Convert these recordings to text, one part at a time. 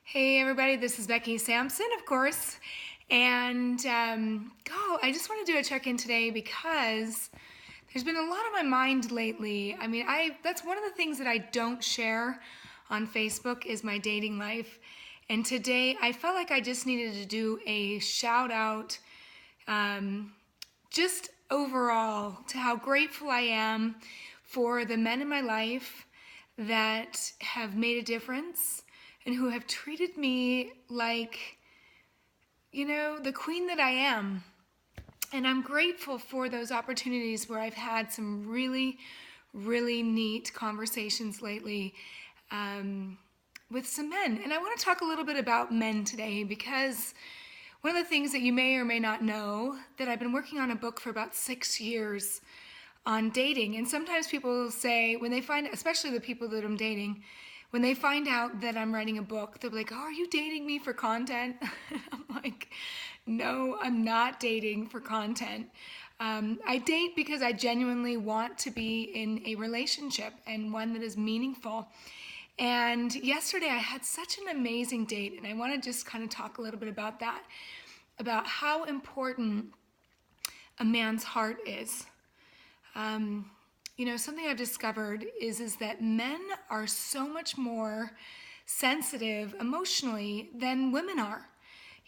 Hey everybody, this is Becky Sampson, of course, and I just want to do a check-in today because there's been a lot on my mind lately. That's one of the things that I don't share on Facebook is my dating life, and today I felt like I just needed to do a shout out, just overall to how grateful I am for the men in my life that have made a difference and who have treated me like, the queen that I am. And I'm grateful for those opportunities where I've had some really, really neat conversations lately with some men. And I want to talk a little bit about men today because one of the things that you may or may not know that I've been working on a book for about 6 years on dating. And sometimes people say, when they find, especially the people that I'm dating, when they find out that I'm writing a book, they're like, "Oh, are you dating me for content?" I'm like, "No, I'm not dating for content. I date because I genuinely want to be in a relationship and one that is meaningful." And yesterday I had such an amazing date, and I want to just kind of talk a little bit about that, about how important a man's heart is. Something I've discovered is that men are so much more sensitive emotionally than women are.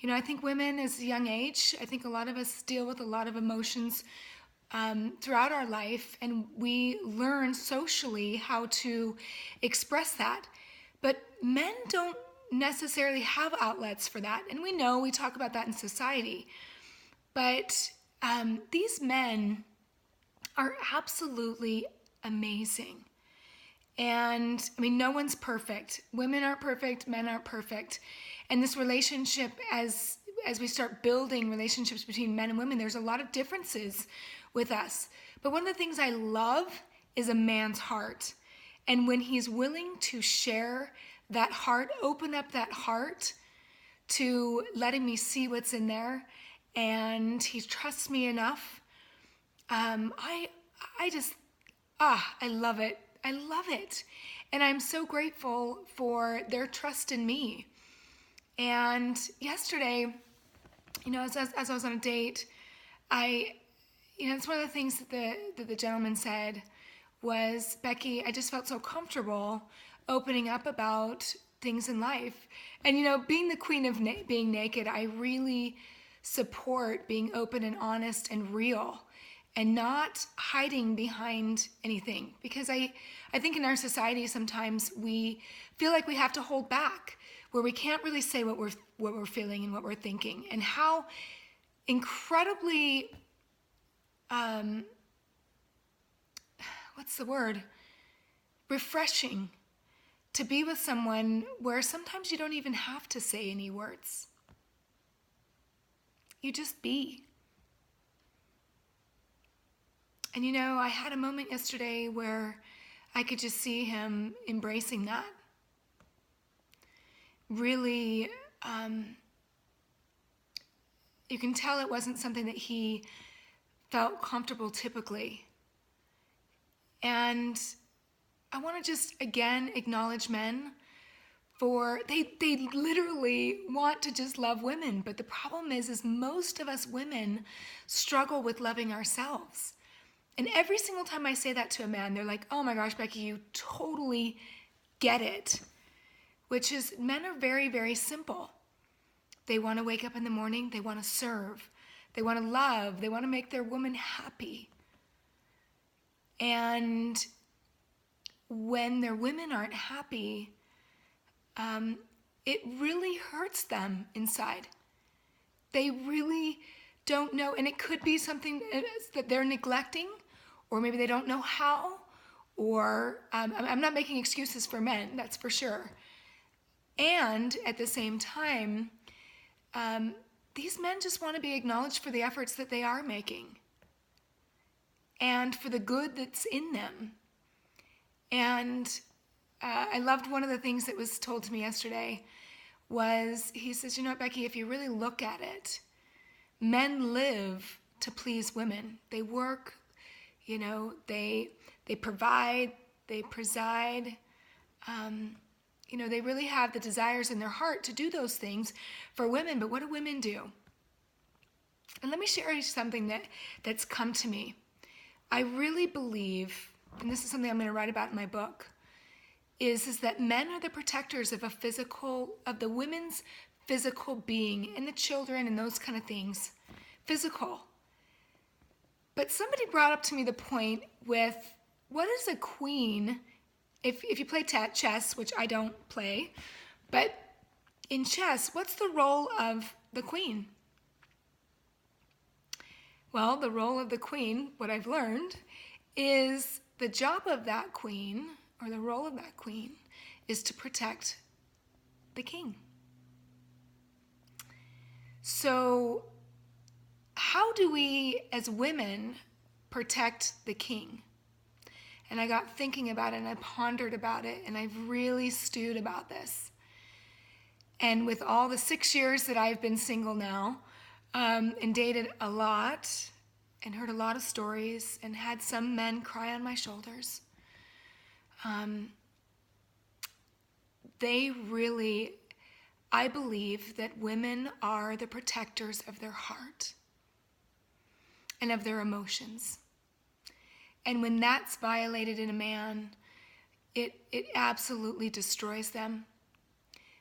I think women as a young age, I think a lot of us deal with a lot of emotions throughout our life, and we learn socially how to express that. But men don't necessarily have outlets for that, and we talk about that in society. But these men are absolutely amazing. And no one's perfect. Women aren't perfect, men aren't perfect. And this relationship, as we start building relationships between men and women, there's a lot of differences with us. But one of the things I love is a man's heart. And when he's willing to share that heart, open up that heart to letting me see what's in there, and he trusts me enough, I love it. I love it. And I'm so grateful for their trust in me. And yesterday, as I was on a date, it's one of the things that the gentleman said was, "Becky, I just felt so comfortable opening up about things in life." And, being the queen of being naked, I really support being open and honest and real and not hiding behind anything. Because I think in our society sometimes we feel like we have to hold back, where we can't really say what we're feeling and what we're thinking, and how incredibly refreshing to be with someone where sometimes you don't even have to say any words. You just be. And I had a moment yesterday where I could just see him embracing that. Really, you can tell it wasn't something that he felt comfortable typically. And I want to just again acknowledge men for they literally want to just love women, but the problem is most of us women struggle with loving ourselves. And every single time I say that to a man, they're like, "Oh my gosh, Becky, you totally get it." Which is, men are very, very simple. They want to wake up in the morning, they want to serve, they want to love, they want to make their woman happy. And when their women aren't happy, it really hurts them inside. They really don't know, and it could be something that they're neglecting, or maybe they don't know how, or I'm not making excuses for men, that's for sure. And at the same time, these men just want to be acknowledged for the efforts that they are making and for the good that's in them. And I loved one of the things that was told to me yesterday was, he says, "You know what, Becky, if you really look at it, men live to please women. They work, they provide, they preside, They really have the desires in their heart to do those things for women, but what do women do? And let me share you something that's come to me. I really believe, and this is something I'm going to write about in my book, is that men are the protectors of the women's physical being, and the children and those kind of things. Physical. But somebody brought up to me the point with, what is a queen, if you play chess, which I don't play, but in chess, what's the role of the queen? Well, the role of the queen, what I've learned, is the job of that queen, or the role of that queen, is to protect the king. So, how do we, as women, protect the king? And I got thinking about it, and I pondered about it, and I've really stewed about this. And with all the 6 years that I've been single now, and dated a lot, and heard a lot of stories, and had some men cry on my shoulders, I believe that women are the protectors of their heart and of their emotions. And when that's violated in a man, it absolutely destroys them.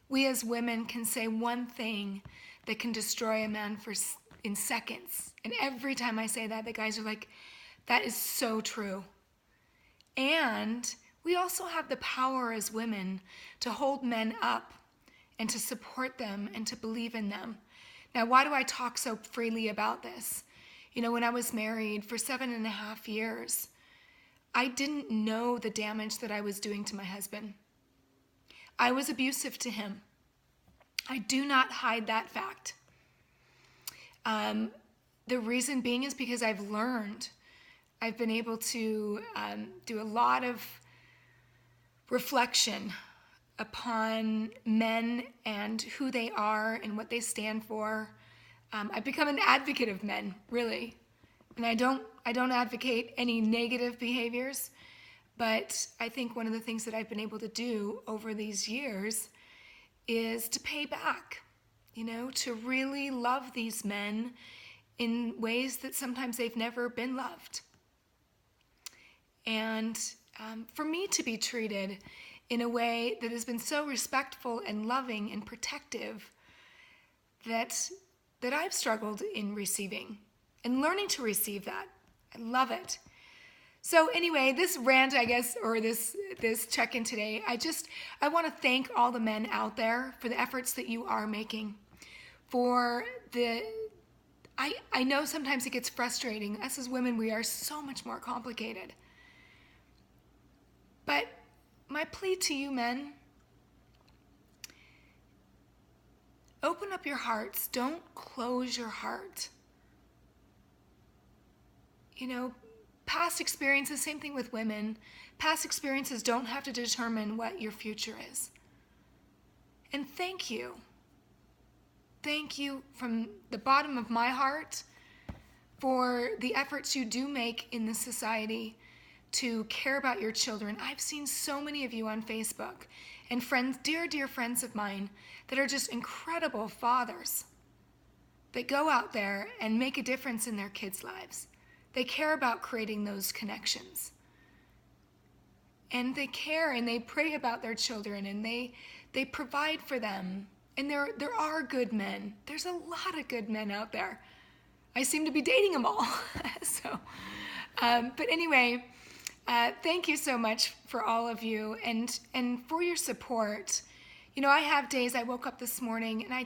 We as women can say one thing that can destroy a man in seconds. And every time I say that, the guys are like, that is so true. And we also have the power as women to hold men up and to support them and to believe in them. Now, why do I talk so freely about this? When I was married for 7.5 years, I didn't know the damage that I was doing to my husband. I was abusive to him. I do not hide that fact. The reason being is because I've been able to do a lot of reflection upon men and who they are and what they stand for. I've become an advocate of men, really. And I don't advocate any negative behaviors, but I think one of the things that I've been able to do over these years is to pay back, to really love these men in ways that sometimes they've never been loved. And for me to be treated in a way that has been so respectful and loving and protective that I've struggled in receiving and learning to receive that. I love it. So anyway, this rant, I guess, or this check-in today, I want to thank all the men out there for the efforts that you are making. I know sometimes it gets frustrating. Us as women, we are so much more complicated. But my plea to you men, open up your hearts. Don't close your heart. Past experiences, same thing with women. Past experiences don't have to determine what your future is. And thank you. Thank you from the bottom of my heart for the efforts you do make in this society to care about your children. I've seen so many of you on Facebook and friends, dear friends of mine, that are just incredible fathers that go out there and make a difference in their kids' lives. They care about creating those connections. And they care and they pray about their children and they provide for them. And there are good men. There's a lot of good men out there. I seem to be dating them all. But anyway, thank you so much for all of you and for your support. I have days I woke up this morning and I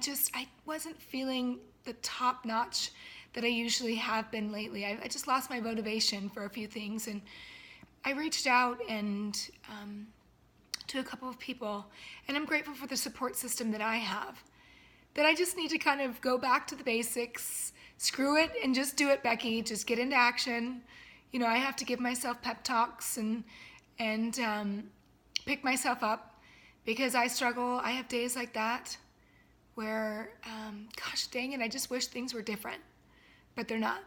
wasn't feeling the top notch that I usually have been lately. I just lost my motivation for a few things, and I reached out and to a couple of people, and I'm grateful for the support system that I have. That I just need to kind of go back to the basics, screw it and just do it, Becky. Just get into action. I have to give myself pep talks and pick myself up because I struggle. I have days like that where, gosh dang it, I just wish things were different. But they're not.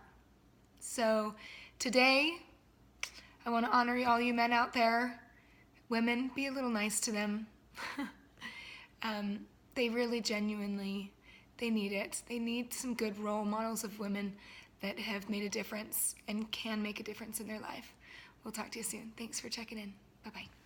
So today, I want to honor all you men out there. Women, be a little nice to them. They really genuinely, they need it. They need some good role models of women that have made a difference and can make a difference in their life. We'll talk to you soon. Thanks for checking in. Bye-bye.